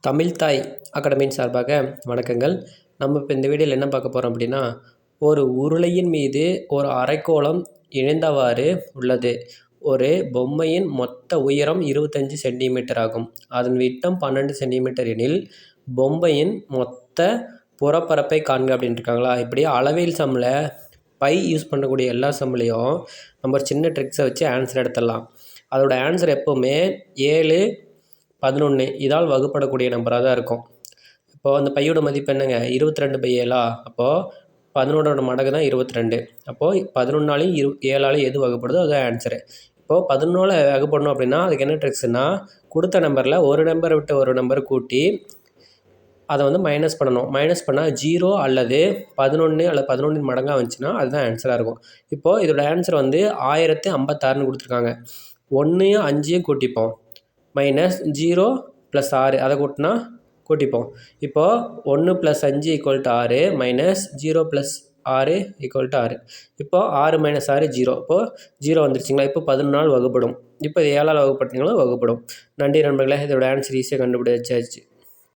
தமிழ்த்தாய் அகாடமியின் சார்பாக வணக்கங்கள். நம்ம இப்போ இந்த வீடியோவில் என்ன பார்க்க போகிறோம் அப்படின்னா, ஒரு உருளையின் மீது ஒரு அரைக்கோளம் இணைந்தவாறு உள்ளது. ஒரு பொம்மையின் மொத்த உயரம் 25 சென்டிமீட்டர் ஆகும். அதன் விட்டம் 12 சென்டிமீட்டர் எனில் பொம்மையின் மொத்த புறப்பரப்பை காண்க அப்படின்னு இருக்காங்களா. இப்படி அளவியல் சம்மில் பை யூஸ் பண்ணக்கூடிய எல்லா சம்மிலையும் நம்ம ஒரு சின்ன ட்ரிக்ஸை வச்சு ஆன்சர் எடுத்துடலாம். அதோட ஆன்சர் எப்போவுமே 7, 11 இதால் வகுப்படக்கூடிய நம்பராக தான் இருக்கும். இப்போது அந்த பையோட மதிப்பு என்னங்க, 22/7. அப்போது 11ஓட மடங்கு தான் 22. அப்போது 11ஆலையும் 7ஆலையும் எது வகுப்படுதோ அதுதான் ஆன்சரு. இப்போது 11ஆல் வகுப்படணும் அப்படின்னா அதுக்கு என்ன ட்ரிக்ஸ்னால், கொடுத்த நம்பரில் ஒரு நம்பரை விட்டு ஒரு நம்பர் கூட்டி அதை மைனஸ் பண்ணணும். மைனஸ் பண்ணால் 0 அல்லது 11 அல்லது 11 மடங்காக வந்துச்சுன்னா அதுதான் ஆன்சராக இருக்கும். இப்போது இதோட ஆன்சர் 1056ன்னு கொடுத்துருக்காங்க. 1யும் 5யும் கூட்டிப்போம். -0 + 6 அதை கூட்டினா கூட்டிப்போம். இப்போது 1 + 5 = 6 -0 + 6 = 6. இப்போது 6 - 6 0. இப்போது 0 வந்துருச்சுங்களா. இப்போ 11ஆல் வகுப்படும். இப்போ 7ஆல் வகுப்பட்டீங்களும் வகுப்படும். நன்றி நண்பர்களே. இதோட ஆன்சர் ஈஸியாக கண்டுபிடிச்சாச்சு.